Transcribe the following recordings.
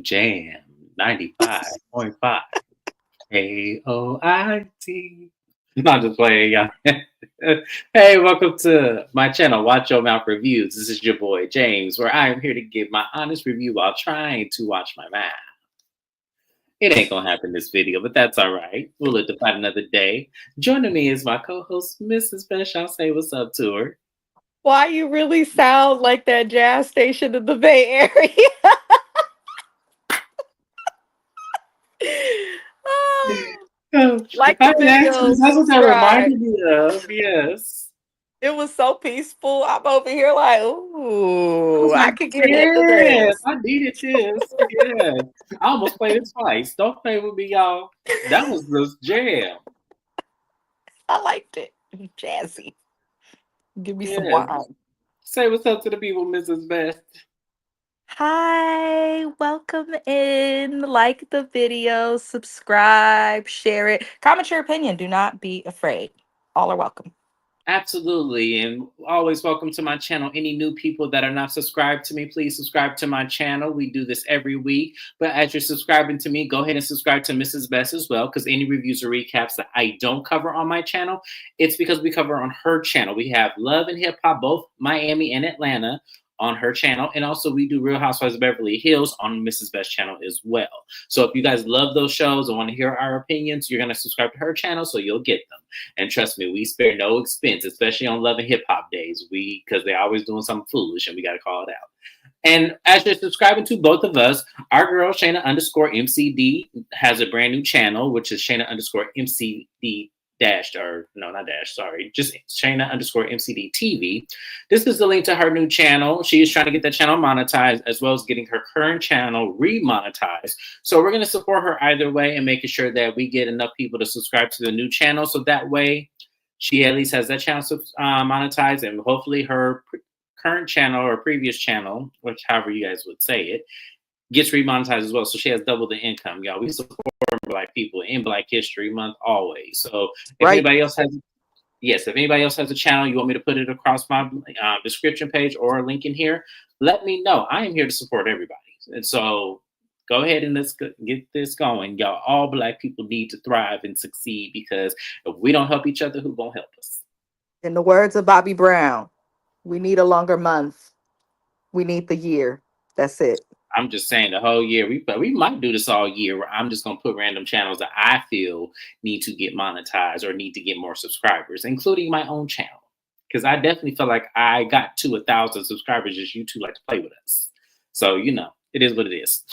Jam 95.5 AOIT. Not just playing, y'all. Hey, welcome to my channel, Watch Your Mouth Reviews. This is your boy James, where I am here to give my honest review while trying to watch my mouth. It ain't gonna happen this video, but that's all right. We'll let the fight another day. Joining me is my co-host, Mrs. Best. Y'all say what's up to her. Why you really sound like that jazz station in the Bay Area? Oh, Oh, like the I mean, actually, video, that's what that subscribe. reminded me of. Yes. It was so peaceful. I'm over here like, I ooh, was I like, could get into yes, this. I needed this. Yes. I almost played it twice. Don't play with me, y'all. That was the jam. I liked it. Jazzy. Give me some Yes. wine. Say what's up to the people, Mrs. Best. Hi, welcome in. Like the video, subscribe, share it, comment your opinion. Do not be afraid. All are welcome. Absolutely. And always welcome to my channel. Any new people that are not subscribed to me, please subscribe to my channel. We do this every week. But as you're subscribing to me, go ahead and subscribe to Mrs. Best as well, because any reviews or recaps that I don't cover on my channel, it's because we cover on her channel. We have Love and Hip Hop, both Miami and Atlanta, on her channel. And also we do Real Housewives of Beverly Hills on Mrs. Best channel as well. So if you guys love those shows and want to hear our opinions, you're going to subscribe to her channel so you'll get them. And trust me, we spare no expense, especially on Love and Hip Hop days. Because they're always doing something foolish and we got to call it out. And as you're subscribing to both of us, our girl Shana underscore MCD has a brand new channel, which is Shana underscore MCD dash, or no, not dash, sorry, just Shana underscore MCD TV. This is the link to her new channel. She is trying to get that channel monetized as well as getting her current channel remonetized. So we're going to support her either way and making sure that we get enough people to subscribe to the new channel. So that way she at least has that channel monetized, and hopefully her current channel or previous channel, which however you guys would say it, gets remonetized as well. So she has double the income, y'all. We support Black people in Black History Month always. So if Right. anybody else has, yes, if anybody else has a channel, you want me to put it across my description page or a link in here, let me know. I am here to support everybody. And so go ahead and let's get this going. Y'all, all Black people need to thrive and succeed, because if we don't help each other, who gonna help us? In the words of Bobby Brown, we need a longer month. We need the year. That's it. I'm just saying the whole year. We might do this all year where I'm just gonna put random channels that I feel need to get monetized or need to get more subscribers, including my own channel. Because I definitely feel like I got to 1,000 subscribers just you two like to play with us. So it is what it is.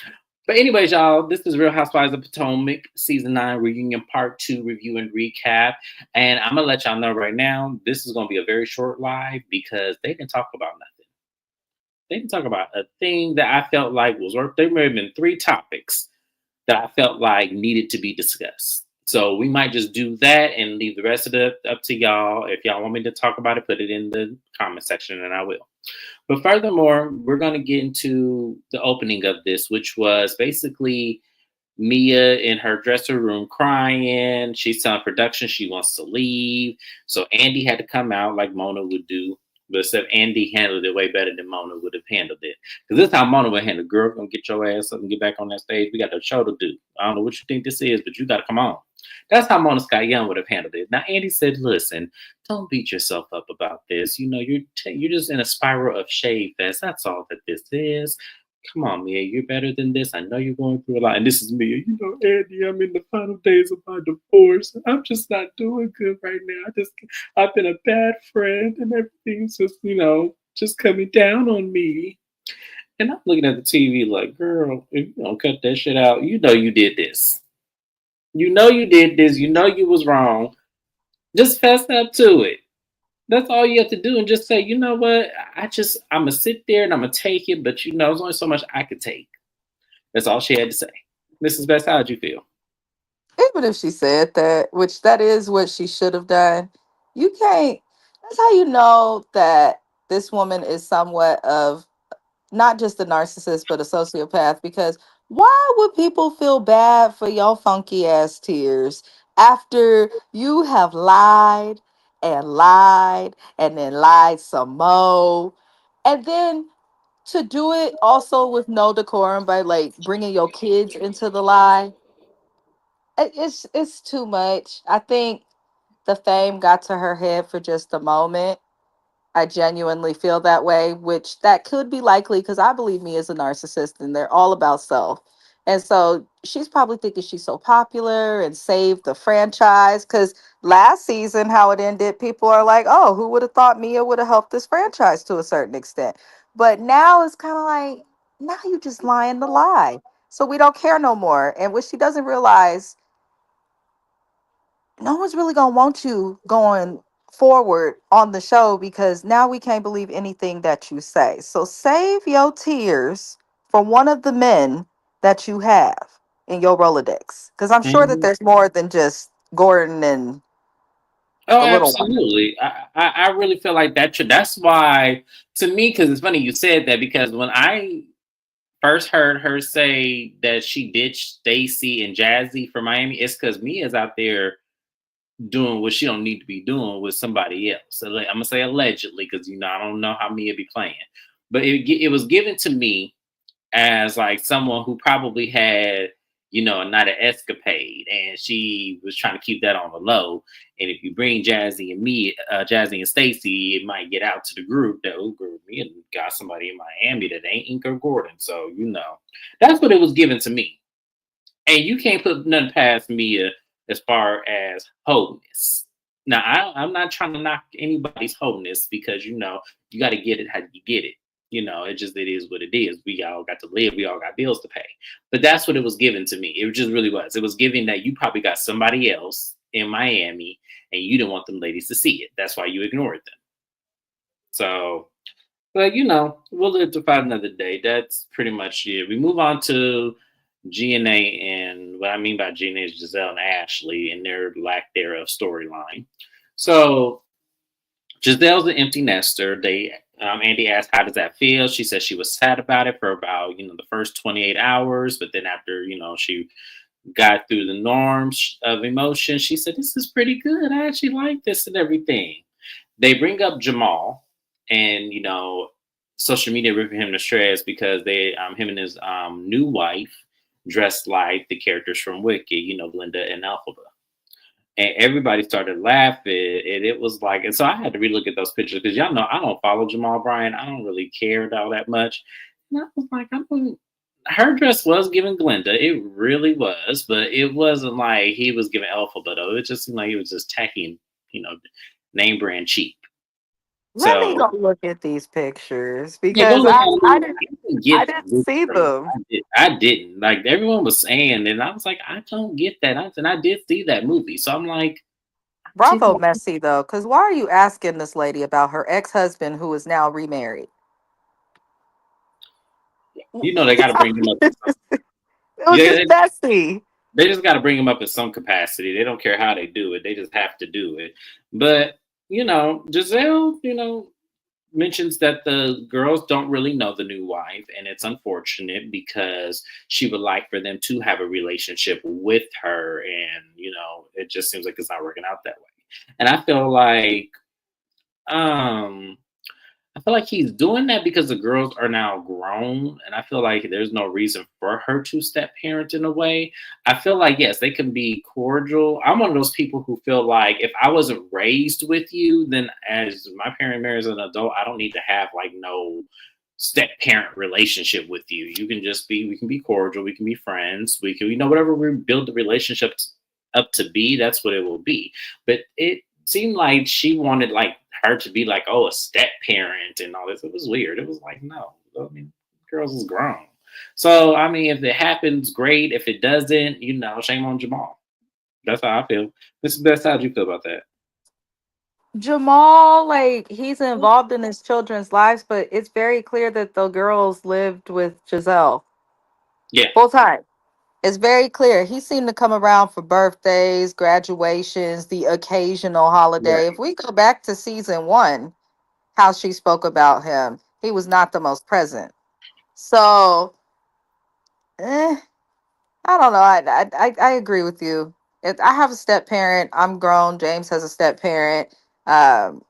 But anyways, y'all, this is Real Housewives of Potomac Season 9 Reunion Part 2 Review and Recap. And I'm gonna let y'all know right now, this is gonna be a very short live because they didn't talk about nothing. They can talk about a thing that I felt like was worth. There may have been 3 topics that I felt like needed to be discussed. So we might just do that and leave the rest of it up to y'all. If y'all want me to talk about it, put it in the comment section and I will. But furthermore, we're going to get into the opening of this, which was basically Mia in her dressing room crying. She's telling production she wants to leave. So Andy had to come out like Mona would do. But except Andy handled it way better than Mona would have handled it. Because this is how Mona would handle it. Girl, gonna get your ass up and get back on that stage. We got a show to do. I don't know what you think this is, but you got to come on. That's how Mona Scott Young would have handled it. Now Andy said, "Listen, don't beat yourself up about this. You're just in a spiral of shade fest. That's all that this is. Come on, Mia, you're better than this. I know you're going through a lot." And this is Mia. Andy, I'm in the final days of my divorce. I'm just not doing good right now. I've been a bad friend and everything's just, just coming down on me. And I'm looking at the TV like, girl, if you don't cut that shit out, you did this. You know you did this. You know you was wrong. Just fess up to it. That's all you have to do, and just say, you know what? I'm gonna sit there and I'm gonna take it, but there's only so much I could take. That's all she had to say. Mrs. Best, how'd you feel? Even if she said that, which that is what she should have done, you can't. That's how you know that this woman is somewhat of not just a narcissist, but a sociopath. Because why would people feel bad for your funky ass tears after you have lied and lied and then lied some more? And then to do it also with no decorum by like bringing your kids into the lie, it's too much. I think the fame got to her head for just a moment. I genuinely feel that way, which that could be likely because I believe me is a narcissist and they're all about self. And so she's probably thinking she's so popular and saved the franchise. Because last season, how it ended, people are like, oh, who would have thought Mia would have helped this franchise to a certain extent? But now it's kind of like, now you just lying the lie. So we don't care no more. And what she doesn't realize, no one's really gonna want you going forward on the show because now we can't believe anything that you say. So save your tears for one of the men that you have in your Rolodex. Because I'm sure that Mhm. there's more than just Gordon and Oh, the little one. absolutely. I really feel like that should. That's why, to me, because it's funny you said that because when I first heard her say that she ditched Stacy and Jazzy for Miami, it's because Mia's out there doing what she don't need to be doing with somebody else. So, like, I'm gonna say allegedly because I don't know how Mia be playing, but it was given to me as like someone who probably had, not an escapade, and she was trying to keep that on the low. And if you bring Jazzy and Stacy, it might get out to the group that me and got somebody in Miami that ain't Inca Gordon. So that's what it was given to me. And you can't put nothing past me as far as wholeness. Now, I'm not trying to knock anybody's wholeness because you got to get it how you get it. It is what it is. We all got to live. We all got bills to pay. But that's what it was given to me. It just really was. It was giving that you probably got somebody else in Miami and you didn't want them ladies to see it. That's why you ignored them. So, but we'll live to fight another day. That's pretty much it. We move on to GNA, and what I mean by GNA is Giselle and Ashley and their lack thereof storyline. So Giselle's an empty nester. Andy asked, "How does that feel?" She said she was sad about it for about the first 28 hours, but then after she got through the norms of emotion, she said, "This is pretty good. I actually like this and everything." They bring up Jamal, and social media ripping him to shreds because him and his new wife dressed like the characters from Wicked, Glinda and Elphaba. And everybody started laughing, and it was like, and so I had to relook at those pictures because y'all know I don't follow Jamal Bryan. I don't really care all that much. And I was like, her dress was giving Glinda, it really was, but it wasn't like he was giving Elphaba though. It just seemed like he was just tacky, you know, name brand cheap. Let me So go look at these pictures yeah, go because look at it. I didn't I get didn't this see from. them. I didn't. Like everyone was saying, and I was like, I don't get that. And I did see that movie, so I'm like, I Bravo, didn't. messy though, because why are you asking this lady about her ex-husband who is now remarried? They got to bring him up. It was Yeah, just messy. they just got to bring him up in some capacity. They don't care how they do it. They just have to do it. But Giselle, mentions that the girls don't really know the new wife, and it's unfortunate because she would like for them to have a relationship with her, and it just seems like it's not working out that way. And um I feel like he's doing that because the girls are now grown, and I feel like there's no reason for her to step parent in a way. I feel like yes, they can be cordial. I'm one of those people who feel like if I wasn't raised with you, then as my parent marries an adult, I don't need to have like no step parent relationship with you. You can just be, we can be cordial, we can be friends, we can, whatever we build the relationship up to be, that's what it will be. But it seemed like she wanted like her to be like, oh, a step parent and all this. It was weird. It was like, no, I mean, girls is grown. So I mean, if it happens, great. If it doesn't, shame on Jamal. That's how I feel. That's how you feel about that. Jamal, like he's involved in his children's lives, but it's very clear that the girls lived with Giselle Yeah, full time. It's very clear. He seemed to come around for birthdays, graduations, the occasional holiday. If right. we go back to season one, how she spoke about him, he was not the most present. So, eh, I don't know. I agree with you. I have a step parent. I'm grown. James has a step parent. Um,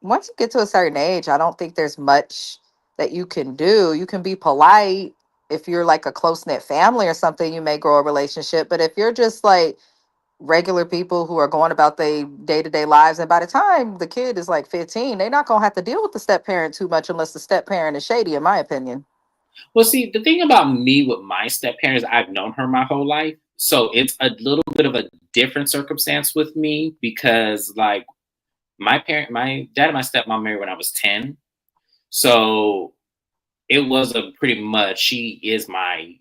Once you get to a certain age, I don't think there's much. that you can do. You can be polite. If you're like a close knit family or something, you may grow a relationship. But if you're just like regular people who are going about their day to day lives, and by the time the kid is like 15, they're not going to have to deal with the step parent too much unless the step parent is shady, in my opinion. Well, see, the thing about me with my step parents, I've known her my whole life. So it's a little bit of a different circumstance with me because, like, my dad and my stepmom married when I was 10. So it was a pretty much, she is my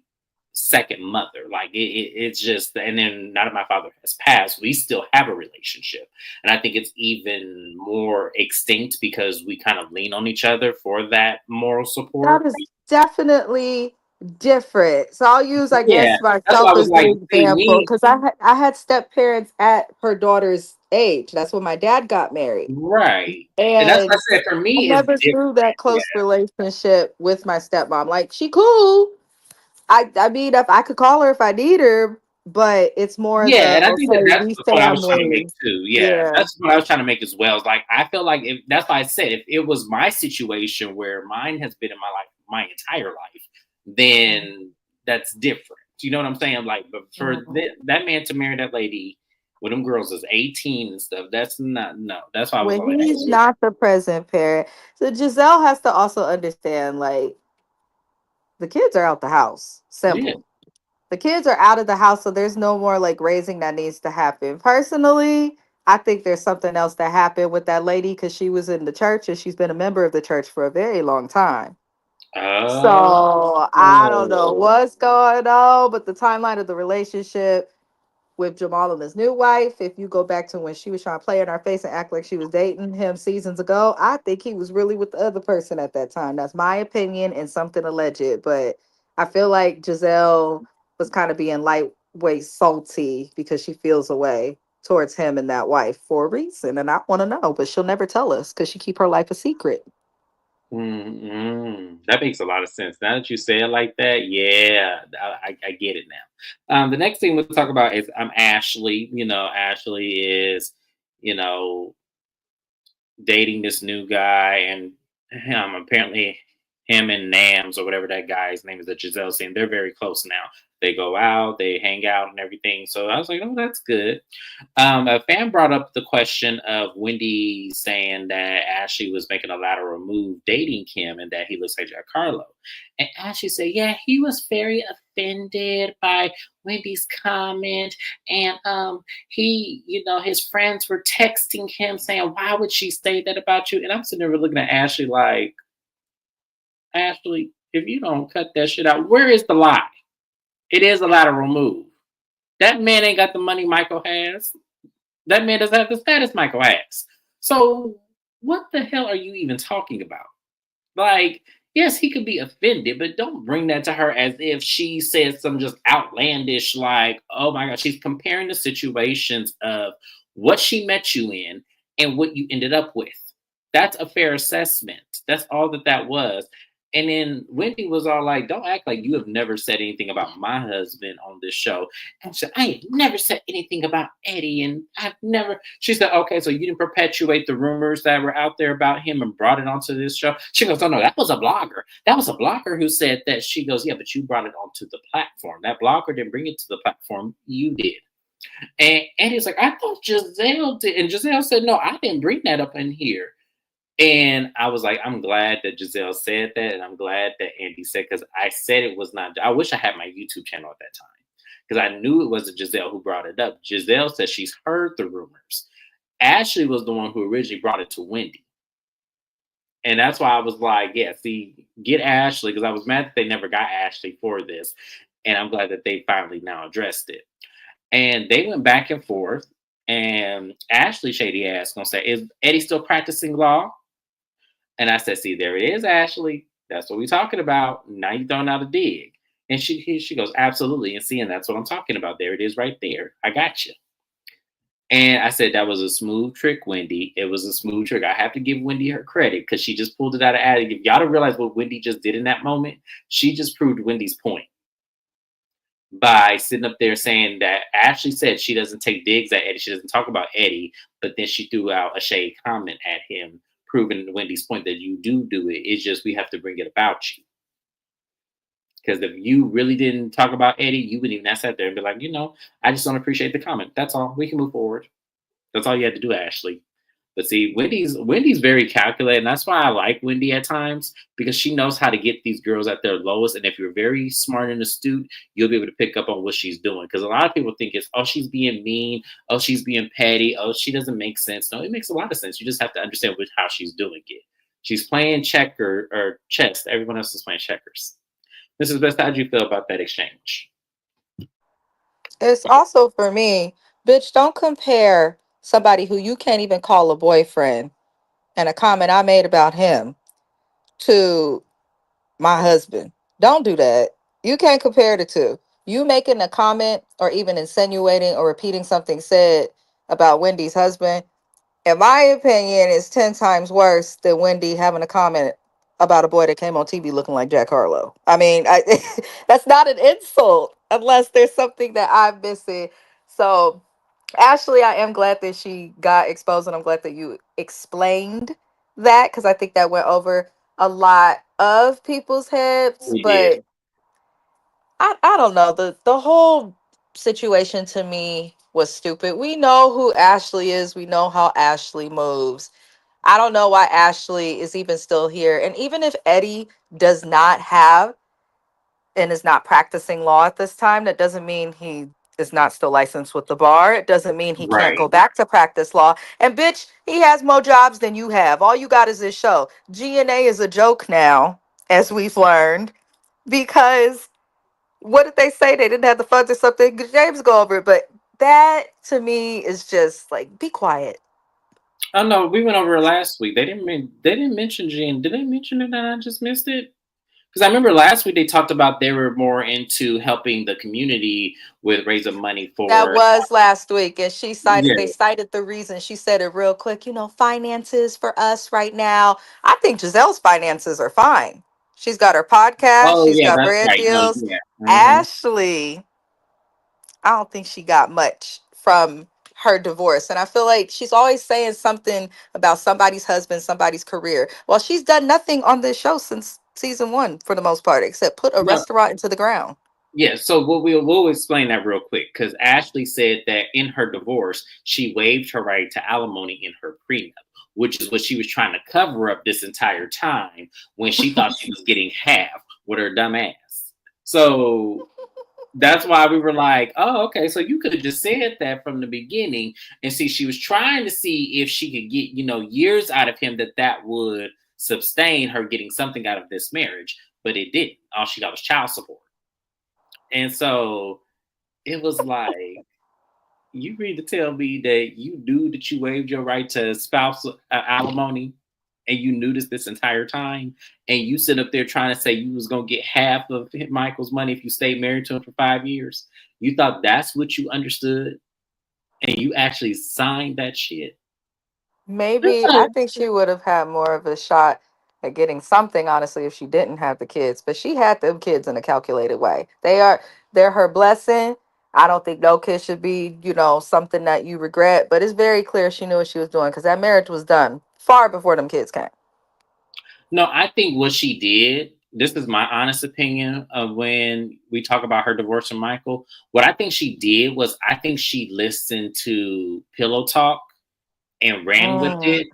second mother. Like, it's just, and then now that my father has passed, we still have a relationship. And I think it's even more extinct because we kind of lean on each other for that moral That support. is definitely different. So I'll use, I Yeah. guess, That's why myself I was as the like, see, example me, because I had step parents at her daughter's age. That's when my dad got married, right. And that's what and I said. For I me, it's never different. grew that Yeah. close relationship with my stepmom. Like she cool. I mean, if I could call her if I need her, but it's more Yeah, the and I think that okay, that's we the point I was trying to make family. too. Yeah, Yeah. that's what I was trying to make as well. It's like I feel like if that's why I said if it was my situation where mine has been in my life my entire life, then that's different. You know what I'm saying? Like, but for Mhm. that man to marry that lady when them girls is 18 and stuff, that's not no. That's why I was When like, he's not the present parent, so Giselle has to also understand, like, the kids are out the house. yeah. Simple. The kids are out of the house, so there's no more like raising that needs to happen. Personally, I think there's something else that happened with that lady because she was in the church and she's been a member of the church for a very long time. Oh, So I don't know what's going on, but the timeline of the relationship with Jamal and his new wife, if you go back to when she was trying to play in our face and act like she was dating him seasons ago, I think he was really with the other person at that time. That's my opinion and something alleged. But I feel like Giselle was kind of being lightweight salty because she feels a way towards him and that wife for a reason. And I want to know, but she'll never tell us because she keep her life a secret. That makes a lot of sense. Now that you say it like that, yeah, I get it now. The next thing we'll talk about is Ashley. Ashley is, you know, dating this new guy, and apparently him and Nams or whatever that guy's name is that Giselle saying they're very close now. They go out, they hang out, and everything. So I was like, oh, that's good. A fan brought up the question of Wendy saying that Ashley was making a lateral move dating Kim and that he looks like Giancarlo. And Ashley said, yeah, he was very offended by Wendy's comment. And he, his friends were texting him saying, why would she say that about you? And I'm sitting there looking at Ashley like, Ashley, if you don't cut that shit out, where is the lie? It is a lateral move. That man ain't got the money Michael has. That man doesn't have the status Michael has. So what the hell are you even talking about? Like, yes, he could be offended, but don't bring that to her as if she said some just outlandish, like, oh my God, she's comparing the situations of what she met you in and what you ended up with. That's a fair assessment. That's all that was. And then Wendy was all like, don't act like you have never said anything about my husband on this show. And she said, I have never said anything about Eddie. And I've never, she said, okay, so you didn't perpetuate the rumors that were out there about him and brought it onto this show. She goes, oh no, that was a blogger. That was a blogger who said that. She goes, yeah, but you brought it onto the platform. That blogger didn't bring it to the platform. You did. And Eddie's like, I thought Giselle did. And Giselle said, no, I didn't bring that up in here. And I was like, I'm glad that Giselle said that, and I'm glad that Andy said, because I said it was not. I wish I had my YouTube channel at that time, because I knew it wasn't Giselle who brought it up. Giselle said she's heard the rumors. Ashley was the one who originally brought it to Wendy, and that's why I was like, yeah, see, get Ashley, because I was mad that they never got Ashley for this, and I'm glad that they finally now addressed it. And they went back and forth, and Ashley shady ass gonna say, is Eddie still practicing law? And I said, see, there it is, Ashley. That's what we're talking about. Now you're throwing out a dig. And she goes, absolutely. And see, and that's what I'm talking about. There it is right there. I got you. And I said, that was a smooth trick, Wendy. It was a smooth trick. I have to give Wendy her credit because she just pulled it out of attic. If y'all don't realize what Wendy just did in that moment, she just proved Wendy's point by sitting up there saying that Ashley said she doesn't take digs at Eddie. She doesn't talk about Eddie, but then she threw out a shade comment at him proving Wendy's point that you do it. It's just we have to bring it about you. Because if you really didn't talk about Eddie, you wouldn't even have sat there and be like, I just don't appreciate the comment. That's all. We can move forward. That's all you had to do, Ashley. But see, Wendy's very calculated, and that's why I like Wendy at times because she knows how to get these girls at their lowest. And if you're very smart and astute, you'll be able to pick up on what she's doing. Because a lot of people think it's, oh, she's being mean, oh, she's being petty, oh, she doesn't make sense. No, it makes a lot of sense. You just have to understand how she's doing it. She's playing checker or chess. Everyone else is playing checkers. Mrs. Best, how do you feel about that exchange? It's also for me, bitch, don't compare somebody who you can't even call a boyfriend and a comment I made about him to my husband. Don't do that. You can't compare the two. You making a comment or even insinuating or repeating something said about Wendy's husband, in my opinion, is 10 times worse than Wendy having a comment about a boy that came on TV looking like Jack Harlow. I mean, that's not an insult unless there's something that I'm missing. So, Ashley, I am glad that she got exposed, and I'm glad that you explained that because I think that went over a lot of people's heads. We did. But I don't know. The whole situation to me was stupid. We know who Ashley is. We know how Ashley moves. I don't know why Ashley is even still here. And even if Eddie does not have and is not practicing law at this time, that doesn't mean he is not still licensed with the bar. It doesn't mean he can't go Right. back to practice law. And bitch, he has more jobs than you have. All you got is this show. GNA is a joke now, as we've learned, because what did they say? They didn't have the funds or something. James go over it, but that to me is just like, be quiet. Oh no, we went over it last week. They didn't mention Jen. Did they mention it and I just missed it? Because I remember last week they talked about they were more into helping the community with raising money That for. was last week, and they Yeah. cited the reason. She said it real quick, finances for us right now. I think Giselle's finances are fine. She's got her podcast, Oh she's yeah, got that's brand right. No, deals. yeah. Ashley, I don't think she got much from her divorce. And I feel like she's always saying something about somebody's husband, somebody's career. Well, she's done nothing on this show since season one for the most part, except put a No, restaurant into the ground. yeah. So we'll explain that real quick because Ashley said that in her divorce she waived her right to alimony in her prenup, which is what she was trying to cover up this entire time when she thought she was getting half with her dumb ass. So that's why we were like, oh, okay, so you could have just said that from the beginning. And see, she was trying to see if she could get, years out of him that would sustain her getting something out of this marriage, but it didn't. All she got was child support. And so it was like, you mean to tell me that you knew that you waived your right to spouse alimony and you knew this entire time, and you sit up there trying to say you was gonna get half of Michael's money if you stayed married to him for 5 years? You thought that's what you understood, and you actually signed that shit. Maybe I think she would have had more of a shot at getting something, honestly, if she didn't have the kids. But she had them kids in a calculated way. They're her blessing. I don't think no kid should be, something that you regret. But it's very clear she knew what she was doing because that marriage was done far before them kids came. No, I think what she did, this is my honest opinion of when we talk about her divorce from Michael. What I think she did was I think she listened to Pillow Talk and ran with Mm. it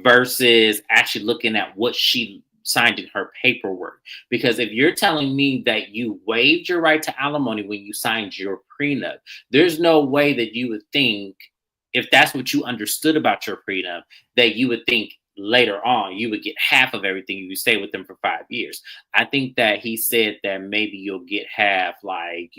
versus actually looking at what she signed in her paperwork. Because if you're telling me that you waived your right to alimony when you signed your prenup, there's no way that you would think, if that's what you understood about your prenup, that you would think later on you would get half of everything if you stay with them for 5 years. I think that he said that maybe you'll get half, like,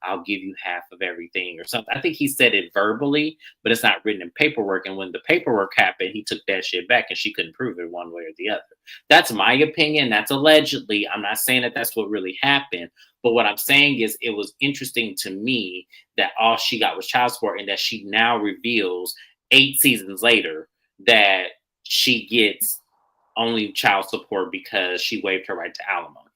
I'll give you half of everything or something. I think he said it verbally, but it's not written in paperwork. And when the paperwork happened, he took that shit back and she couldn't prove it one way or the other. That's my opinion. That's allegedly. I'm not saying that that's what really happened. But what I'm saying is it was interesting to me that all she got was child support and that she now reveals 8 seasons later that she gets only child support because she waived her right to alimony.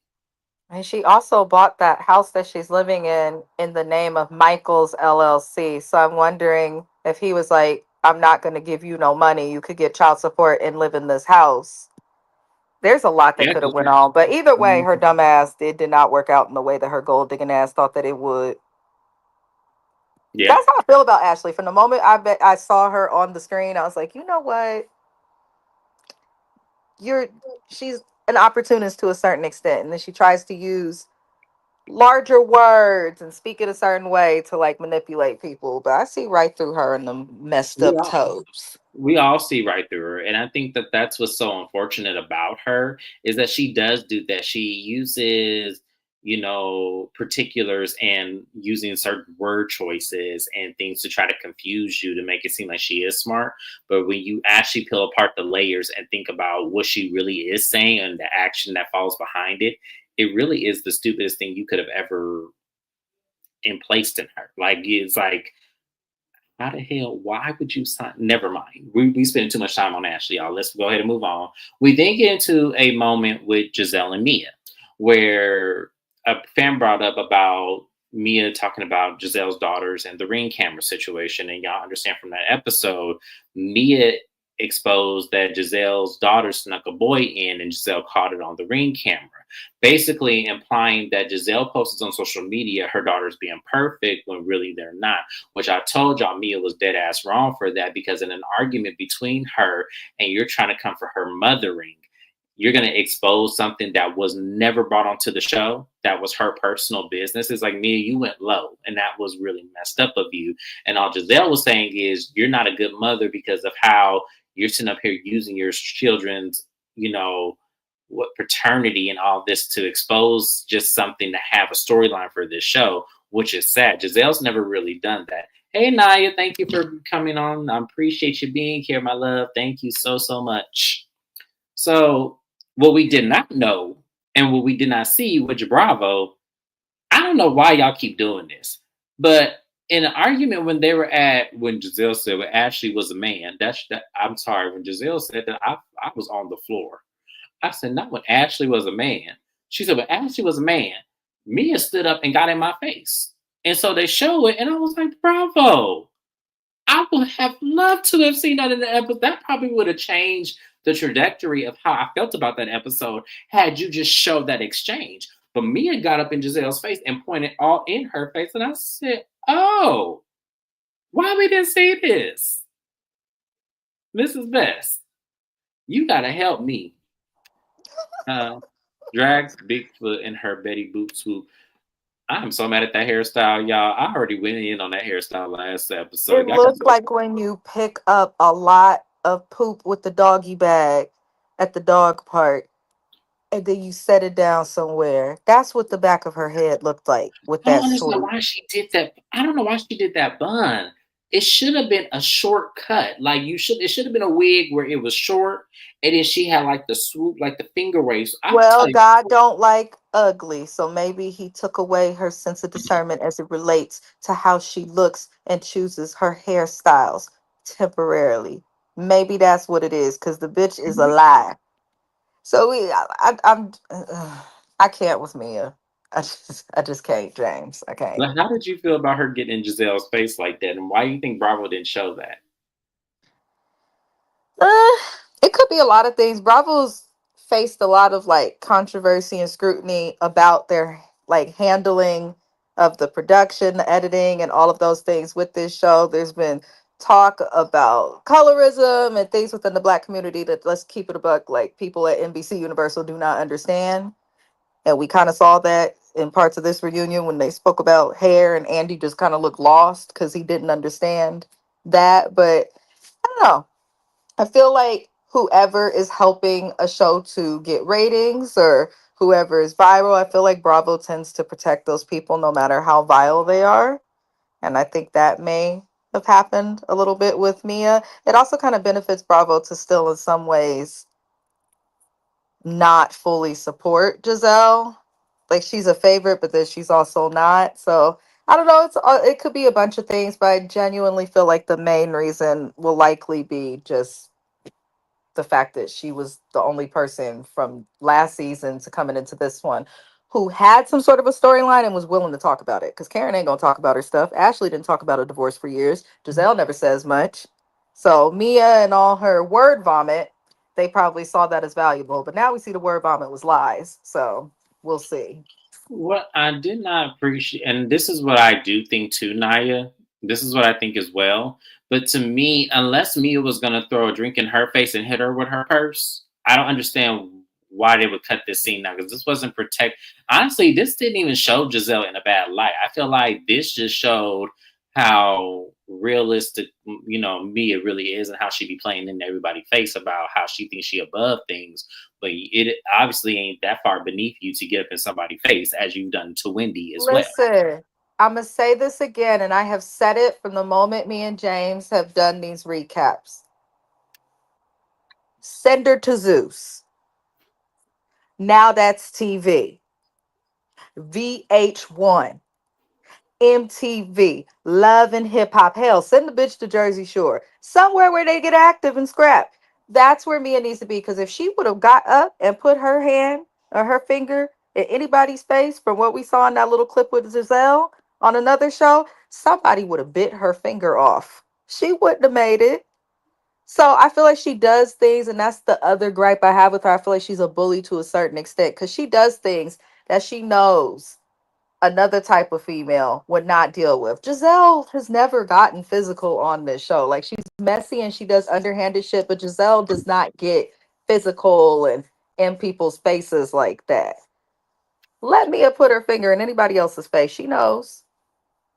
And she also bought that house that she's living in the name of Michael's LLC. So I'm wondering if he was like I'm not going to give you no money. You could get child support and live in this house. There's a lot that Yeah, could have 'cause- went on, but either way, mhm. her dumb ass did not work out in the way that her gold digging ass thought that it would. Yeah, That's how I feel about Ashley. From the moment I saw her on the screen, I was like, you know what? You're she's an opportunist to a certain extent, and then she tries to use larger words and speak it a certain way to like manipulate people. But I see right through her and the messed we up all toes. we all see right through her, and I think that that's what's so unfortunate about her is that she does do that. She uses, particulars and using certain word choices and things to try to confuse you to make it seem like she is smart. But when you actually peel apart the layers and think about what she really is saying and the action that falls behind it, it really is the stupidest thing you could have ever emplaced in her. Like it's like how the hell? Why would you sign? Never mind. We spend too much time on Ashley, y'all. Let's go ahead and move on. We then get into a moment with Giselle and Mia, where a fan brought up about Mia talking about Giselle's daughters and the ring camera situation. And y'all understand from that episode, Mia exposed that Giselle's daughter snuck a boy in and Giselle caught it on the ring camera. Basically implying that Giselle posts on social media her daughter's being perfect when really they're not, which I told y'all Mia was dead ass wrong for that because in an argument between her and you're trying to come for her mothering, you're going to expose something that was never brought onto the show. That was her personal business. It's like, Mia, you went low, and that was really messed up of you. And all Giselle was saying is, you're not a good mother because of how you're sitting up here using your children's, you know, what paternity and all this to expose just something to have a storyline for this show, which is sad. Giselle's never really done that. Hey Naya, thank you for coming on. I appreciate you being here, my love. Thank you so so much. So what we did not know and what we did not see with Bravo, I don't know why y'all keep doing this, but in an argument when Giselle said well, Ashley was a man, I'm sorry, when Giselle said that I was on the floor. I said, not when Ashley was a man. She said, when Ashley was a man, Mia stood up and got in my face. And so they show it, and I was like, bravo. I would have loved to have seen that in the episode. That probably would have changed the trajectory of how I felt about that episode had you just showed that exchange. But Mia got up in Giselle's face and pointed all in her face, and I said, oh, why we didn't see this? Mrs. Best, you gotta help me. Uh, Drags Bigfoot in her Betty Boop swoop. I'm so mad at that hairstyle, y'all. I already went in on that hairstyle last It episode. Y'all got looked like when you pick up a lot of poop with the doggy bag at the dog park and then you set it down somewhere. That's what the back of her head looked like with I don't that understand swoop. why she did that. I don't know why she did that bun. It should have been a short cut. Like it should have been a wig where it was short and then she had like the swoop, like the finger waves. I Well, tell you, God don't like ugly, so maybe he took away her sense of discernment as it relates to how she looks and chooses her hairstyles temporarily. Maybe that's what it is, because the bitch is a lie. So I can't with Mia. I just can't, James. I can't. but how did you feel about her getting in Giselle's face like that? And why do you think Bravo didn't show that? Uh, it could be a lot of things. Bravo's faced a lot of like controversy and scrutiny about their like handling of the production, the editing, and all of those things with this show. There's been talk about colorism and things within the black community that, let's keep it a buck, like people at NBC Universal do not understand. And we kind of saw that in parts of this reunion when they spoke about hair, and Andy just kind of looked lost because he didn't understand that. But I don't know. I feel like whoever is helping a show to get ratings or whoever is viral, I feel like Bravo tends to protect those people no matter how vile they are. And I think that may have happened a little bit with Mia. It also kind of benefits Bravo to still, in some ways, not fully support Giselle. Like she's a favorite, but then she's also not. So I don't know. It could be a bunch of things, but I genuinely feel like the main reason will likely be just the fact that she was the only person from last season to coming into this one who had some sort of a storyline and was willing to talk about it. Because Karen ain't gonna talk about her stuff. Ashley didn't talk about a divorce for years. Giselle never says much. So Mia and all her word vomit, they probably saw that as valuable. But now we see the word vomit was lies. So we'll see. What I did not appreciate, and this is what I do think too, Naya. This is what I think as well. But to me, unless Mia was going to throw a drink in her face and hit her with her purse, I don't understand why they would cut this scene now because this wasn't protect. Honestly, this didn't even show Giselle in a bad light. I feel like this just showed how realistic, Mia really is and how she be playing in everybody's face about how she thinks she above things, but it obviously ain't that far beneath you to get up in somebody's face as you've done to Wendy as well. Listen, I'm going to say this again, and I have said it from the moment me and James have done these recaps. Send her to Zeus. Now that's TV. VH1. MTV, Love and Hip Hop. Hell, send the bitch to Jersey Shore, somewhere where they get active and scrap. That's where Mia needs to be. Because if she would have got up and put her hand or her finger in anybody's face, from what we saw in that little clip with Giselle on another show, somebody would have bit her finger off. She wouldn't have made it. So I feel like she does things, and that's the other gripe I have with her. I feel like she's a bully to a certain extent because she does things that she knows another type of female would not deal with. Giselle has never gotten physical on this show. Like, she's messy and she does underhanded shit, but Giselle does not get physical and in people's faces like that. Let Mia put her finger in anybody else's face. She knows.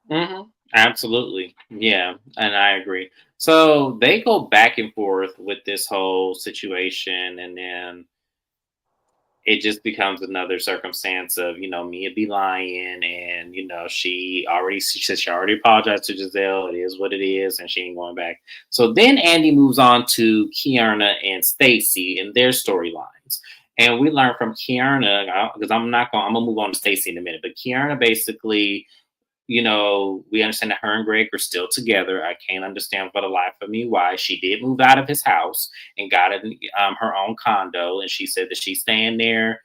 Hmm. Absolutely. Yeah, and I agree. So they go back and forth with this whole situation, and then it just becomes another circumstance of Mia be lying, and she said she already apologized to Giselle. It is what it is, and she ain't going back. So then Andy moves on to Kiana and Stacy and their storylines, and we learn from Kiana because I'm gonna move on to Stacy in a minute, but Kiana basically, we understand that her and Greg are still together. I can't understand for the life of me why she did move out of his house and got her own condo. And she said that she's staying there.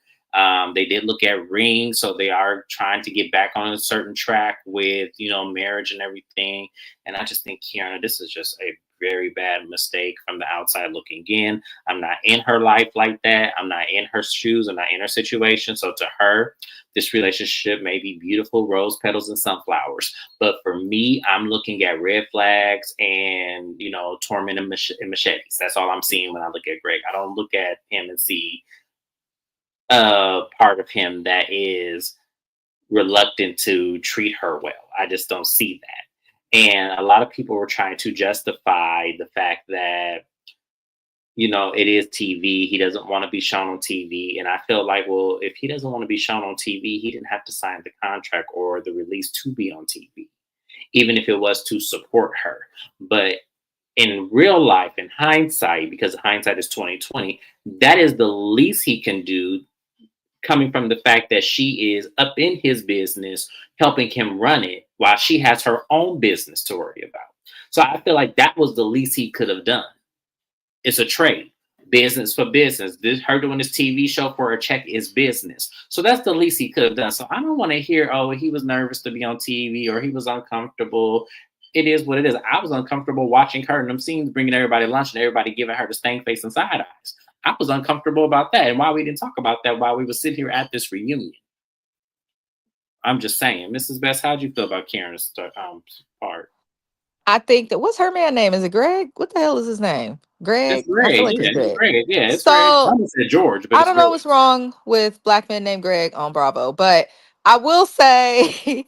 They did look at rings, so they are trying to get back on a certain track with, marriage and everything. And I just think, Kiana, this is just a very bad mistake from the outside looking in. I'm not in her life like that. I'm not in her shoes. I'm not in her situation. So to her, this relationship may be beautiful, rose petals and sunflowers. But for me, I'm looking at red flags and, torment and machetes. That's all I'm seeing when I look at Greg. I don't look at him and see a part of him that is reluctant to treat her well. I just don't see that. And a lot of people were trying to justify the fact that it is TV. He doesn't want to be shown on TV. And I feel like, well, if he doesn't want to be shown on TV, he didn't have to sign the contract or the release to be on TV, even if it was to support her. But in real life, in hindsight, because hindsight is 2020, that is the least he can do, coming from the fact that she is up in his business, helping him run it while she has her own business to worry about. So I feel like that was the least he could have done. It's a trade, business for business. Her doing this TV show for a check is business. So that's the least he could have done. So I don't want to hear, oh, he was nervous to be on TV or he was uncomfortable. It is what it is. I was uncomfortable watching her and them scenes, bringing everybody lunch and everybody giving her the stank face and side eyes. I was uncomfortable about that, and why we didn't talk about that while we were sitting here at this reunion. I'm just saying, Mrs. Best, how'd you feel about Karen's part? I think that, what's her man name? Is it Greg? What the hell is his name? It's Greg? I feel Greg, like it's yeah, it's Greg. Greg, yeah, it's Greg. I So almost said George, but I it's don't know Greg. what's wrong with black men named Greg on Bravo, but I will say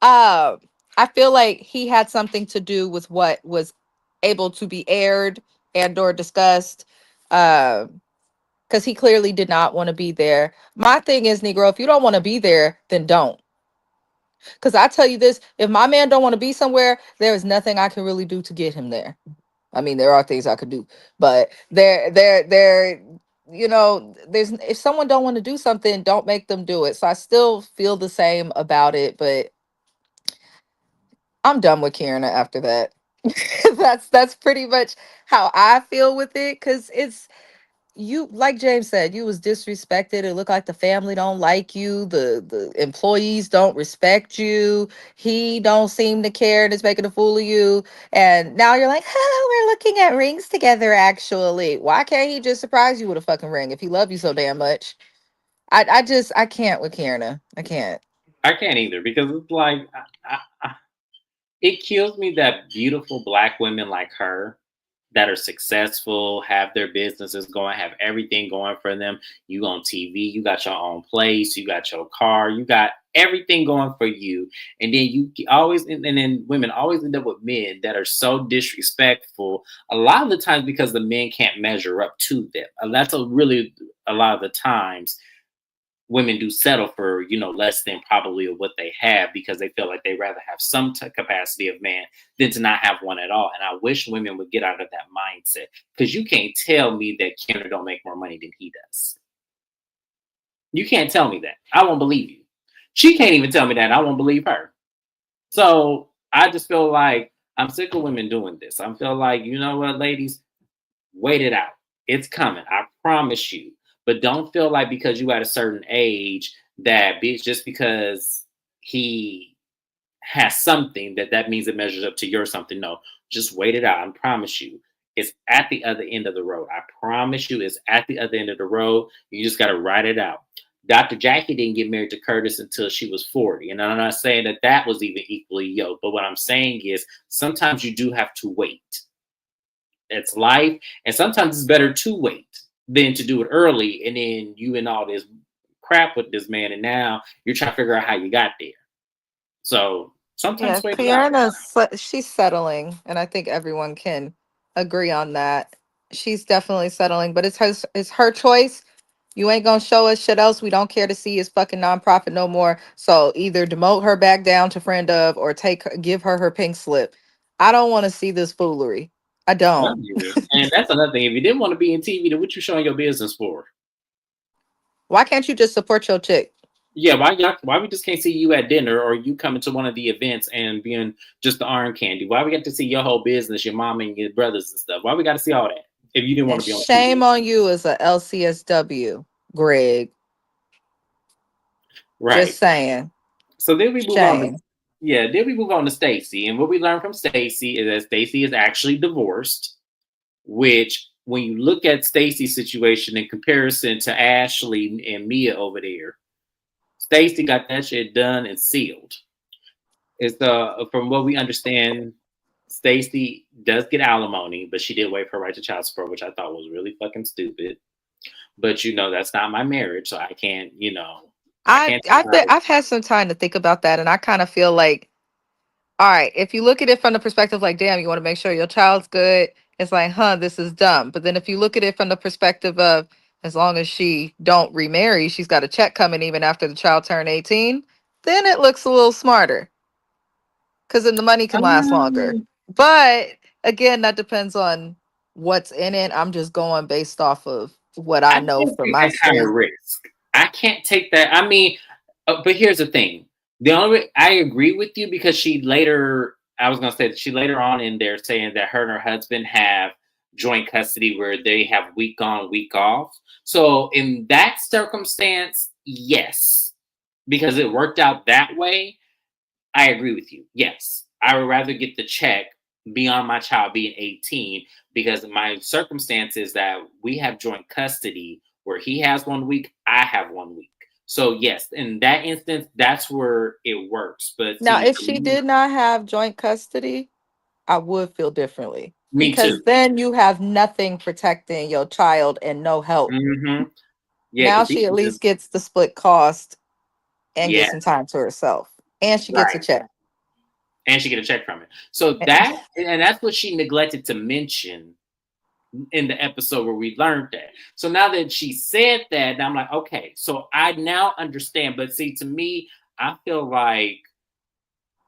I feel like he had something to do with what was able to be aired and or discussed. Because he clearly did not want to be there. My thing is, Negro, if you don't want to be there, then don't. Because I tell you this, if my man don't want to be somewhere, there is nothing I can really do to get him there. I mean, there are things I could do, but there's, if someone don't want to do something, don't make them do it. So I still feel the same about it, but I'm done with Karen after that. That's pretty much how I feel with it, because you, like James said, you was disrespected. It looked like the family don't like you. The employees don't respect you. He don't seem to care and is making a fool of you. And now you're like, oh, we're looking at rings together. Actually, why can't he just surprise you with a fucking ring if he loves you so damn much? I can't with Kierna. I can't. I can't either because it's like it kills me that beautiful black women like her that are successful, have their businesses going, have everything going for them. You on TV, you got your own place, you got your car, you got everything going for you. And then you always, and then women always end up with men that are so disrespectful. A lot of the times because the men can't measure up to them. And that's a lot of the times women do settle for less than probably of what they have because they feel like they rather have some capacity of man than to not have one at all. And I wish women would get out of that mindset because you can't tell me that Kendra don't make more money than he does. You can't tell me that. I won't believe you. She can't even tell me that. I won't believe her. So I just feel like I'm sick of women doing this. I feel like, you know what, ladies, wait it out. It's coming. I promise you. But don't feel like because you at a certain age that just because he has something that means it measures up to your something. No, just wait it out. I promise you. It's at the other end of the road. I promise you it's at the other end of the road. You just got to ride it out. Dr. Jackie didn't get married to Curtis until she was 40. And I'm not saying that was even equally yoked. But what I'm saying is sometimes you do have to wait. It's life. And sometimes it's better to wait than to do it early. And then you in all this crap with this man. And now you're trying to figure out how you got there. So Yeah, sometimes wait it out. She's settling, and I think everyone can agree on that. She's definitely settling, but it's her choice. You ain't gonna show us shit else. We don't care to see his fucking nonprofit no more. So either demote her back down to friend of, or give her pink slip. I don't want to see this foolery. I Well, don't. yeah. And that's another thing. If you didn't want to be in TV, then what you showing your business for? Why can't you just support your chick? Yeah, why we just can't see you at dinner or you coming to one of the events and being just the arm candy? Why we get to see your whole business, your mom and your brothers and stuff? Why we got to see all that if you didn't want And to be on TV? shame on you as a LCSW, Greg. Just Right. saying. So then we move on to Shame. Stacy, and what we learned from Stacy is that Stacy is actually divorced. Which, when you look at Stacy's situation in comparison to Ashley and Mia over there, Stacy got that shit done and sealed. It's from what we understand, Stacy does get alimony, but she did waive her right to child support, which I thought was really fucking stupid. But that's not my marriage, so I can't, I can't decide. I've had some time to think about that, and I kind of feel like, all right, if you look at it from the perspective like, damn, you want to make sure your child's good, it's like, huh, this is dumb. But then if you look at it from the perspective of, as long as she don't remarry, she's got a check coming even after the child turned 18, then it looks a little smarter because then the money can last longer. Um, But again, that depends on what's in it. I'm just going based off of what I I know can't from take my that kind of experience. risk. I can't take that. I mean, but here's the thing. I agree with you because I was gonna say that she later on in there saying that her and her husband have joint custody where they have week on, week off. So in that circumstance, yes, because it worked out that way. I agree with you. Yes, I would rather get the check beyond my child being 18 because my circumstance is that we have joint custody where he has 1 week, I have 1 week. So yes, in that instance, that's where it works. But Now, see, if for she me, did not have joint custody, I would feel differently me because too. then you have nothing protecting your child and no help. Yeah, Now because she he at can least just gets the split cost and gets yeah, some time to herself, and she gets a right. check. And she get a check from it. So Eh, that's what she neglected to mention in the episode where we learned that. So now that she said that, I'm like, okay, so I now understand. But see, to me, I feel like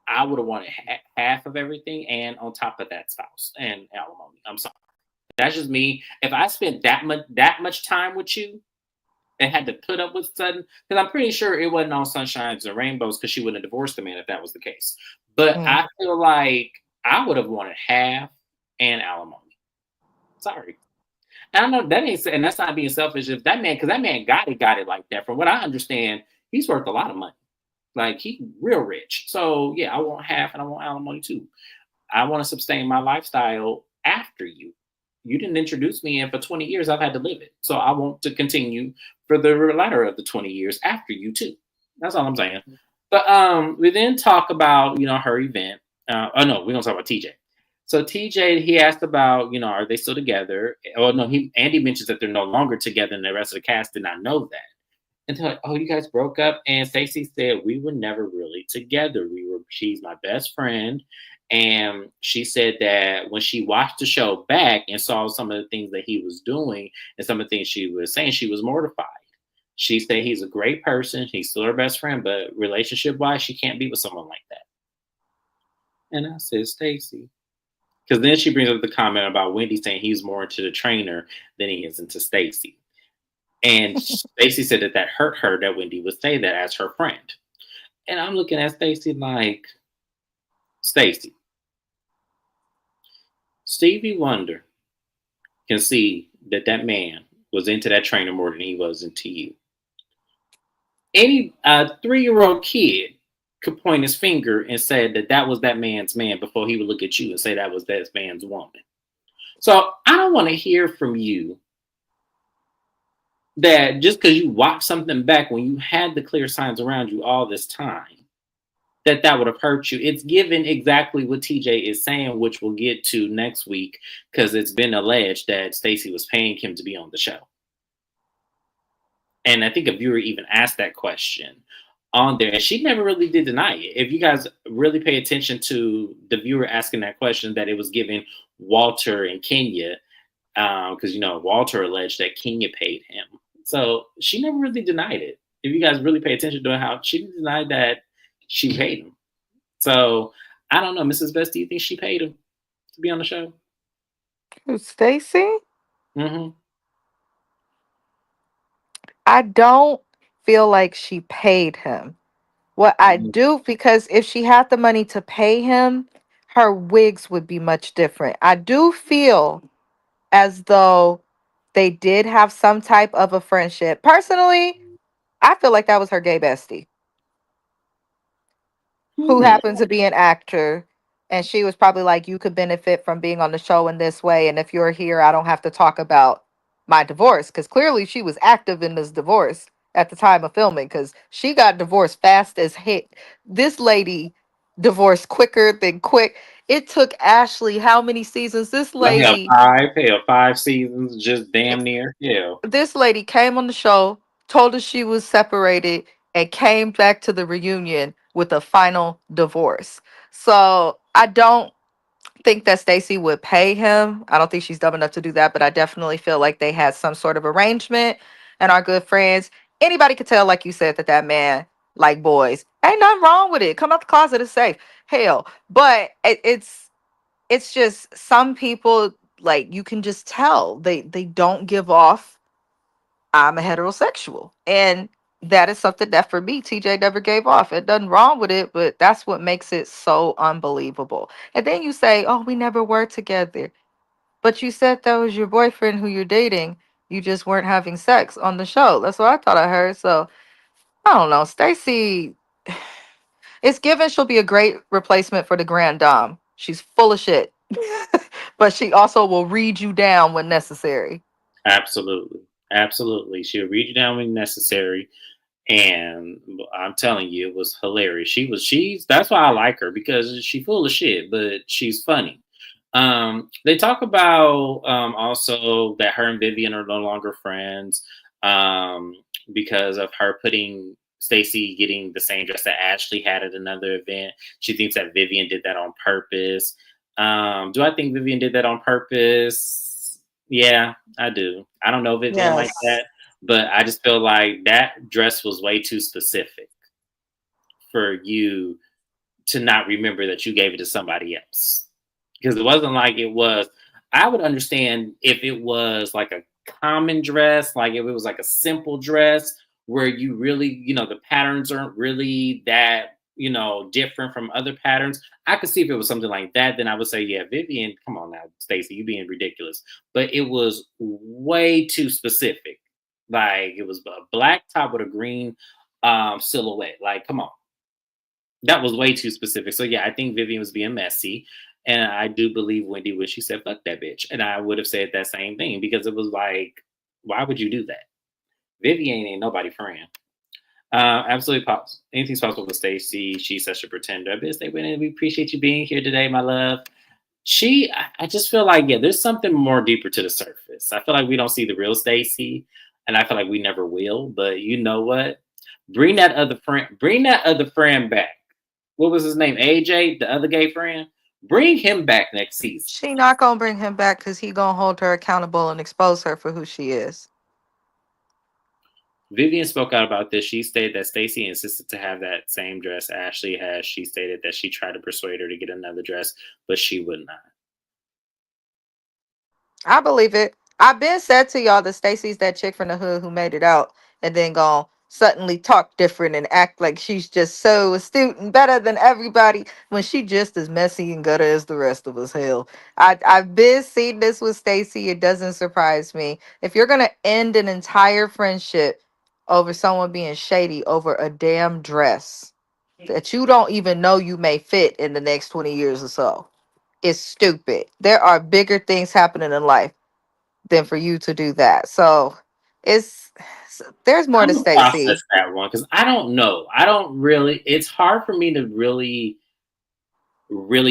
I would have wanted half of everything, and on top of that, spouse and alimony. I'm sorry, that's just me. If I spent that much time with you and had to put up with sudden, because I'm pretty sure it wasn't all sunshines and rainbows, because she wouldn't have divorced the man if that was the case. But mm. I feel like I would have wanted half and alimony. Sorry. I don't know. That ain't, and that's not being selfish. If that man, because that man got it like that. From what I understand, he's worth a lot of money. Like he real rich. So yeah, I want half, and I want alimony too. I want to sustain my lifestyle after you. You didn't introduce me, and for 20 years I've had to live it. So I want to continue for the latter of the 20 years after you too. That's all I'm saying. But we then talk about her event. Oh no, we're gonna talk about TJ. So TJ, he asked about are they still together? Oh no, Andy mentions that they're no longer together, and the rest of the cast did not know that. And they're like, "Oh, you guys broke up." And Stacey said, "We were never really together. She's my best friend." And she said that when she watched the show back and saw some of the things that he was doing and some of the things she was saying, she was mortified. She said he's a great person. He's still her best friend, but relationship wise, she can't be with someone like that. And I said, Stacey. Because then she brings up the comment about Wendy saying he's more into the trainer than he is into Stacey. And Stacey said that hurt her that Wendy would say that as her friend. And I'm looking at Stacey like, Stacey, Stevie Wonder can see that man was into that trainer more than he was into you. Any 3-year-old kid could point his finger and say that was that man's man before he would look at you and say that was that man's woman. So I don't want to hear from you that just because you watched something back when you had the clear signs around you all this time, that would have hurt you. It's given exactly what TJ is saying, which we'll get to next week, because it's been alleged that Stacey was paying him to be on the show. And I think a viewer even asked that question on there, and she never really did deny it. If you guys really pay attention to the viewer asking that question, that it was given Walter and Kenya, because Walter alleged that Kenya paid him. So she never really denied it. If you guys really pay attention to how she denied that she paid him. So I don't know, Mrs. Best, do you think she paid him to be on the show? Who's Stacy? Mm-hmm. I don't feel like she paid him. What I Mm-hmm. do, because if she had the money to pay him, her wigs would be much different. I do feel as though they did have some type of a friendship. Personally, I feel like that was her gay bestie, who Hmm. happens to be an actor. And she was probably like, you could benefit from being on the show in this way. And if you're here, I don't have to talk about my divorce. Because clearly she was active in this divorce at the time of filming, because she got divorced fast as hit. This lady divorced quicker than quick. It took Ashley how many seasons? Like hell, 5 seasons, just damn near. Yeah. This lady came on the show, told us she was separated, and came back to the reunion with a final divorce. So I don't think that Stacey would pay him. I don't think she's dumb enough to do that, but I definitely feel like they had some sort of arrangement and are good friends. Anybody could tell, like you said, that man like boys. Ain't nothing wrong with it. Come out the closet, it's safe. Hell, but it's just some people, like, you can just tell they don't give off I'm a heterosexual. And that is something that for me, TJ never gave off. It doesn't wrong with it, but that's what makes it so unbelievable. And then you say, oh, we never were together. But you said that was your boyfriend who you're dating. You just weren't having sex on the show. That's what I thought I heard. So I don't know. Stacey, it's given she'll be a great replacement for the Grand Dame. She's full of shit. But she also will read you down when necessary. Absolutely. Absolutely. She'll read you down when necessary. And I'm telling you, it was hilarious. She's that's why I like her, because she's full of shit, but she's funny. They talk about also that her and Vivian are no longer friends, because of her putting Stacey getting the same dress that Ashley had at another event. She thinks that Vivian did that on purpose. Do I think Vivian did that on purpose? Yeah, I do. I don't know Vivian like Yes. that, but I just feel like that dress was way too specific for you to not remember that you gave it to somebody else. Because it wasn't like it was, I would understand if it was like a common dress, like if it was like a simple dress where you really, the patterns aren't really that different from other patterns. I could see if it was something like that, then I would say, yeah, Vivian, come on now, Stacey, you being ridiculous. But it was way too specific. Like it was a black top with a green silhouette. Like, come on. That was way too specific. So yeah, I think Vivian was being messy. And I do believe Wendy when she said fuck that bitch. And I would have said that same thing because it was like, why would you do that? Vivian ain't nobody friend. Absolutely anything's possible with Stacey. She's such a pretender. Bitch, they went in. We appreciate you being here today, my love. I just feel like, yeah, there's something more deeper to the surface. I feel like we don't see the real Stacey, and I feel like we never will. But you know what? Bring that other friend back. What was his name? AJ, the other gay friend. Bring him back next season. She not gonna bring him back because he gonna hold her accountable and expose her for who she is. Vivian spoke out about this. She stated that Stacey insisted to have that same dress Ashley has. She stated that she tried to persuade her to get another dress, but she would not. I believe it. I've been said to y'all that Stacy's that chick from the hood who made it out and then gone suddenly talk different and act like she's just so astute and better than everybody when she just as messy and gutter as the rest of us. Hell, I've been seeing this with Stacy. It doesn't surprise me. If you're gonna end an entire friendship over someone being shady over a damn dress that you don't even know you may fit in the next 20 years or so, it's stupid. There are bigger things happening in life than for you to do that. So it's there's more I'm to gonna process Stacy. that one because I don't know. I don't really. It's hard for me to really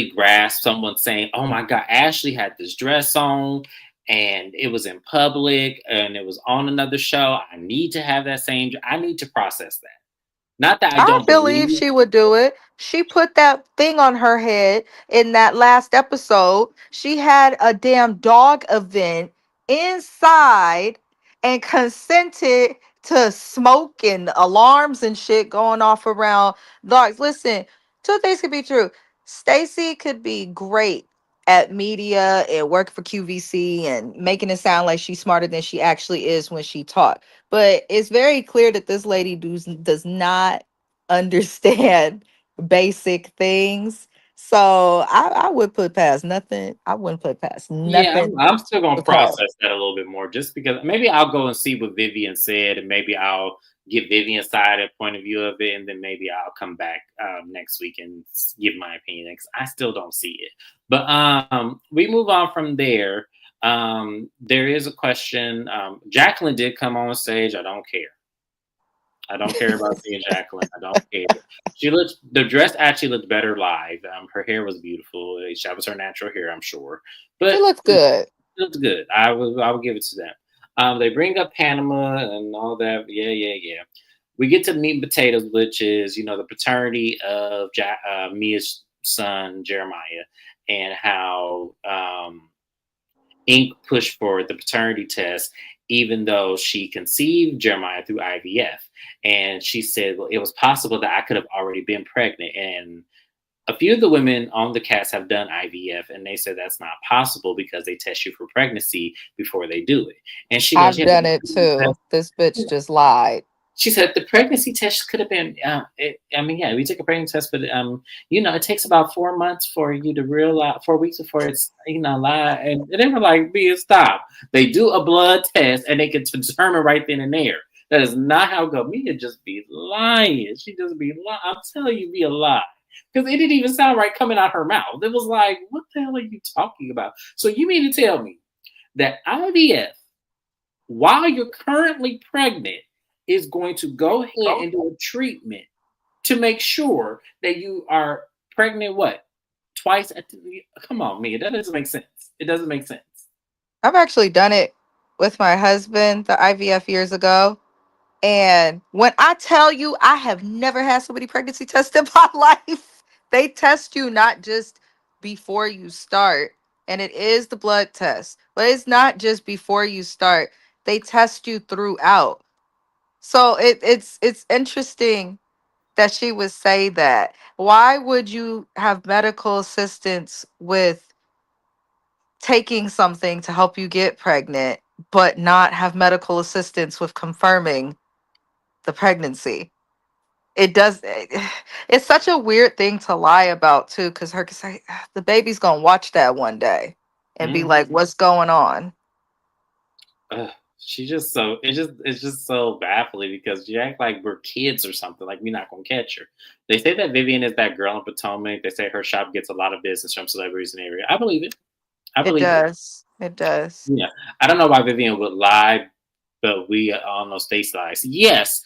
grasp someone saying, "Oh my God, Ashley had this dress on, and it was in public, and it was on another show. I need to have that same. I need to process that. Not that I I don't believe believe. she would do it. She put that thing on her head in that last episode. She had a damn dog event inside and consented to smoke and alarms and shit going off around dogs. Listen, two things could be true. Stacy could be great at media and work for QVC and making it sound like she's smarter than she actually is when she talks. But it's very clear that this lady does not understand basic things. So I would put past nothing. I wouldn't put past Yeah, nothing I'm still gonna with her. process that a little bit more, just because maybe I'll go and see what Vivian said, and maybe I'll get Vivian's side and point of view of it, and then maybe I'll come back next week and give my opinion. 'Cause I still don't see it, but we move on from there. There is a question. Jacqueline did come on stage. I don't care. I don't care about seeing Jacqueline. I don't care. The dress actually looked better live. Her hair was beautiful. That was her natural hair, I'm sure. She But looked good. it looked good. I would give it to them. They bring up Panama and all that. Yeah, yeah, yeah. We get to meat and potatoes, which is the paternity of Mia's son Jeremiah, and how Inc. pushed for the paternity test, even though she conceived Jeremiah through IVF. And she said, well, it was possible that I could have already been pregnant. And a few of the women on the cast have done IVF, and they said that's not possible because they test you for pregnancy before they do it. And she goes, I've yeah, done it too. This bitch just lied. she said the pregnancy test could have been. I mean, yeah, we took a pregnancy test, but it takes about 4 months for you to realize, 4 weeks before it's lie. And they were like, "Be stop." They do a blood test and they can determine right then and there. That is not how it goes. Mia just be lying. She just be lying. I'm telling you, be a lie. Because it didn't even sound right coming out her mouth. It was like, what the hell are you talking about? So you mean to tell me that IVF, while you're currently pregnant, is going to go ahead and do a treatment to make sure that you are pregnant what? Twice come on, Mia. That doesn't make sense. It doesn't make sense. I've actually done it with my husband, the IVF years ago. And when I tell you, I have never had so many pregnancy tests in my life. They test you not just before you start, and it is the blood test, but it's not just before you start. They test you throughout. So it's interesting that she would say that. Why would you have medical assistance with taking something to help you get pregnant, but not have medical assistance with confirming the pregnancy? It does. It's such a weird thing to lie about too, because her 'cause the baby's gonna watch that one day and be like, Mhm. "What's going on?" Ugh, she just so it's just so baffling because you act like we're kids or something, like we're not gonna catch her. They say that Vivian is that girl in Potomac. They say her shop gets a lot of business from celebrities in the area. I believe it. I It believe it. does. It does. Yeah. I don't know why Vivian would lie, but we all know Stacey lies. Yes.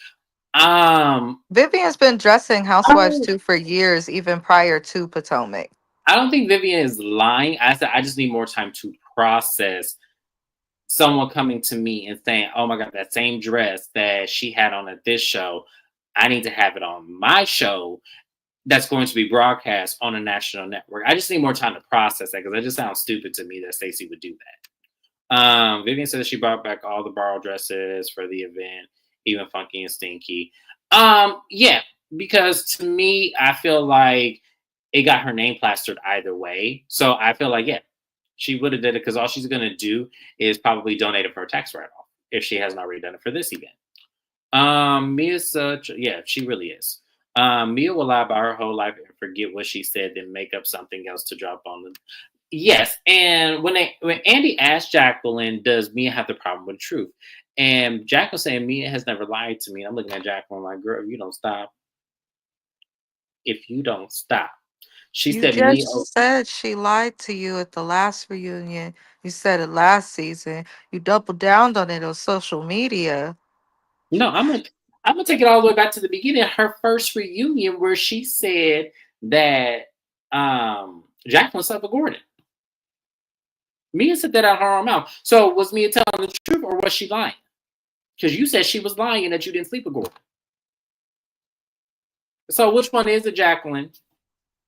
Vivian's been dressing I Housewives don't too for years, even prior to Potomac. I don't think Vivian is lying. I said I just need more time to process someone coming to me and saying, "Oh my god, that same dress that she had on at this show, I need to have it on my show that's going to be broadcast on a national network." I just need more time to process that because that just sounds stupid to me that Stacey would do that. Vivian says she brought back all the borrowed dresses for the event, even Funky and Stinky. Yeah, because to me, I feel like it got her name plastered either way. So I feel like, yeah, she would have did it because all she's gonna do is probably donate it for a tax write-off if she hasn't already done it for this event. Mia's such yeah, she really is. Mia will lie about her whole life and forget what she said, then make up something else to drop on the yes. And when Andy asked Jacqueline, does Mia have the problem with truth? And Jacqueline saying Mia has never lied to me. I'm looking at Jacqueline like, girl, if you don't stop, if you don't stop. She You said Mia. just said she lied to you at the last reunion. You said it last season. You doubled down on it on social media. No, I'm gonna take it all the way back to the beginning. Her first reunion where she said that Jacqueline slept with Gordon. Mia said that out of her own mouth. So was Mia telling the truth or was she lying? Because you said she was lying and that you didn't sleep with Gordon. So which one is it, Jacqueline?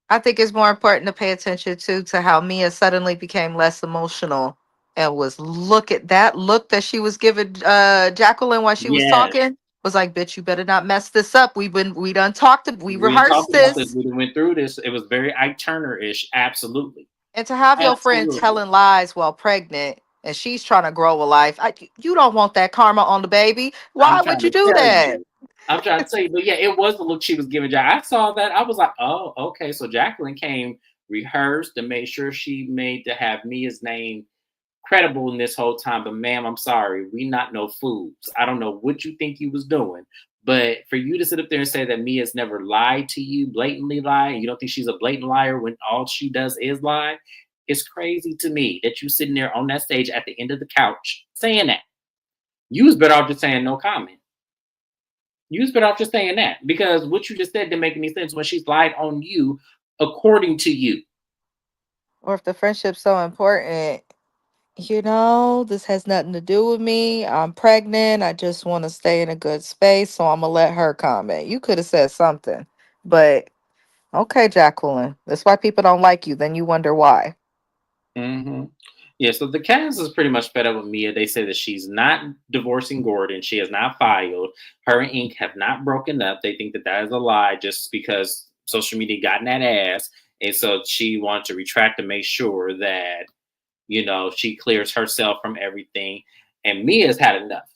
I think it's more important to pay attention to how Mia suddenly became less emotional and was look at that look that she was giving Jacqueline while she was Yes. talking was like, bitch, you better not mess this up. We done talked, we We rehearsed talked about this. this. We went through this. It was very Ike Turner-ish. Absolutely. And to have your friend Absolutely. telling lies while pregnant and she's trying to grow a life, you don't want that karma on the baby. I'm Why would trying you to do tell that? you. I'm trying to tell you. But yeah, it was the look she was giving Jack. I saw that. I was like, oh, okay. So Jacqueline came rehearsed and made sure she made to have Mia's name credible in this whole time. But ma'am, I'm sorry. We not no fools. I don't know what you think you was doing. But for you to sit up there and say that Mia's never lied to you, blatantly lie, and you don't think she's a blatant liar when all she does is lie, it's crazy to me that you sitting there on that stage at the end of the couch saying that. You was better off just saying no comment. You was better off just saying that because what you just said didn't make any sense when she's lied on you, according to you. Or if the friendship's so important, this has nothing to do with me. I'm pregnant. I just want to stay in a good space. So I'm going to let her comment. You could have said something. But okay, Jacqueline. That's why people don't like you. Then you wonder why. hmm Yeah, so the cast is pretty much fed up with Mia. They say that she's not divorcing Gordon. She has not filed. Her and Ink have not broken up. They think that that is a lie just because social media got in that ass. And so she wanted to retract to make sure that, she clears herself from everything. And Mia's had enough.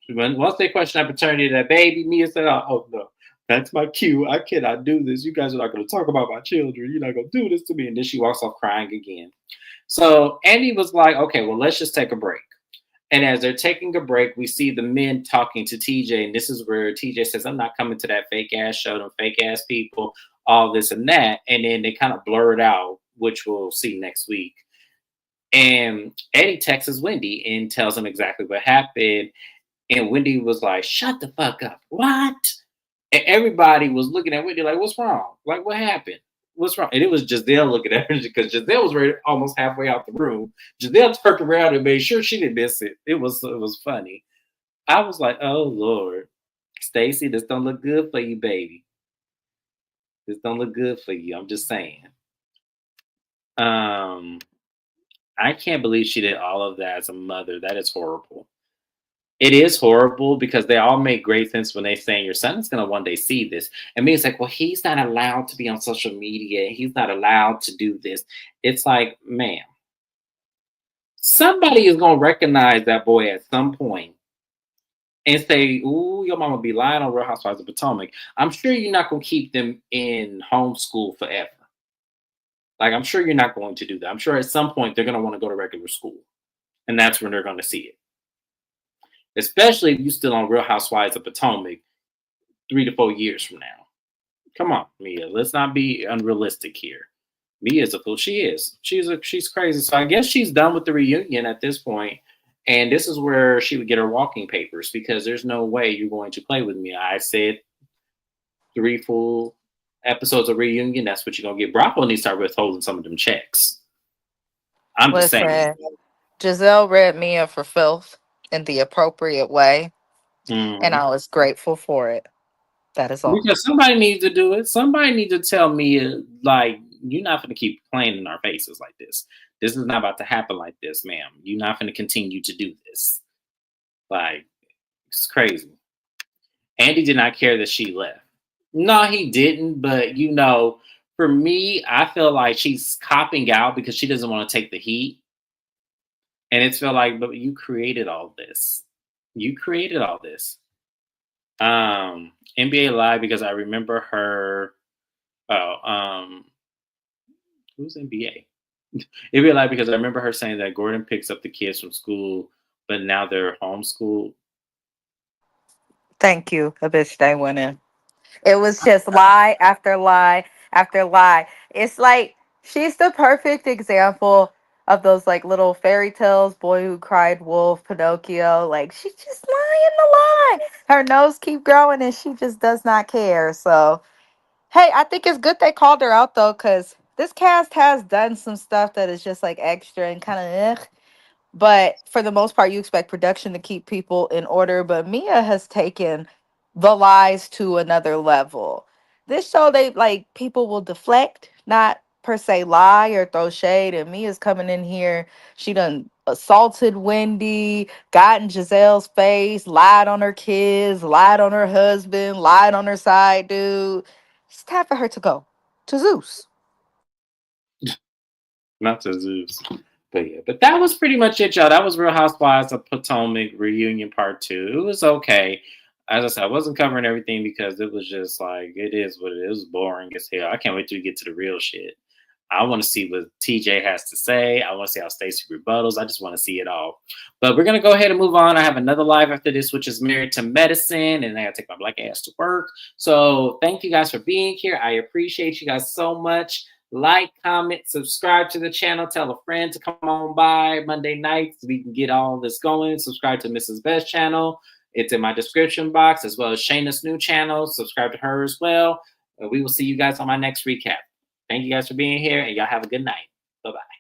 Once they questioned her paternity of that baby, Mia said, oh no, that's my cue. I cannot do this. You guys are not going to talk about my children. You're not going to do this to me. And then she walks off crying again. So Andy was like, okay, well, let's just take a break. And as they're taking a break, we see the men talking to TJ. And this is where TJ says, I'm not coming to that fake ass show, them fake ass people, all this and that. And then they kind of blur it out, which we'll see next week. And Eddie texts Wendy and tells him exactly what happened. And Wendy was like, shut the fuck up. What? And everybody was looking at Wendy like, what's wrong? Like, what happened? What's wrong? And it was Giselle looking at her because Giselle was ready, almost halfway out the room. Giselle turned around and made sure she didn't miss it. It was funny. I was like, oh Lord, Stacy, this don't look good for you, baby. This don't look good for you. I'm just saying. Um, I can't believe she did all of that as a mother. That is horrible. It is horrible because they all make great sense when they saying your son is going to one day see this. And me, it's like, well, he's not allowed to be on social media. He's not allowed to do this. It's like, man, somebody is going to recognize that boy at some point and say, "Ooh, your mama be lying on Real Housewives of Potomac," I'm sure you're not gonna keep them in homeschool forever. Like, I'm sure you're not going to do that. I'm sure at some point they're gonna want to go to regular school, and that's when they're gonna see it. Especially if you still on Real Housewives of Potomac 3 to 4 years from now. Come on, Mia. Let's not be unrealistic here. Mia's a fool. She is. She's crazy. So I guess she's done with the reunion at this point. And this is where she would get her walking papers because there's no way you're going to play with me. I said 3 full episodes of reunion. That's what you're gonna get. Bravo needs to start withholding some of them checks. I'm just saying. Listen, Giselle read Mia for filth in the appropriate way, and Mhm. I was grateful for it. That is all. Because somebody needs to do it. Somebody needs to tell me, like, you're not going to keep playing in our faces like this. This is not about to happen like this, ma'am. You're not going to continue to do this. Like, it's crazy. Andy did not care that she left. No, he didn't. But, for me, I feel like she's copping out because she doesn't want to take the heat. And it's feel like, but you created all this. You created all this. NBA Live because I remember her. Oh, who's NBA? NBA Live because I remember her saying that Gordon picks up the kids from school, but now they're homeschooled. Thank you, a bitch they went in. It was just lie after lie after lie. It's like she's the perfect example of those like little fairy tales, boy who cried wolf, Pinocchio. Like she's just lying the lie. Her nose keep growing and she just does not care. So hey, I think it's good they called her out though, because this cast has done some stuff that is just like extra and kind of but for the most part you expect production to keep people in order, but Mia has taken the lies to another level. This show, they like people will deflect, not per se lie or throw shade, and Mia's coming in here, she done assaulted Wendy, got in Giselle's face, lied on her kids, lied on her husband, lied on her side dude. It's time for her to go to Zeus. Not to Zeus. But yeah, but that was pretty much it, y'all. That was Real Housewives of Potomac reunion part two. It was okay. As I said, I wasn't covering everything because it was just like it is what it is. It was boring as hell. I can't wait till we get to the real shit. I want to see what TJ has to say. I want to see how Stacey rebuttals. I just want to see it all. But we're gonna go ahead and move on. I have another live after this, which is Married to Medicine, and I gotta take my black ass to work. So thank you guys for being here. I appreciate you guys so much. Like, comment, subscribe to the channel. Tell a friend to come on by Monday nights. We can get all this going. Subscribe to Mrs. Best channel. It's in my description box, as well as Shana's new channel. Subscribe to her as well. We will see you guys on my next recap. Thank you guys for being here, and y'all have a good night. Bye bye.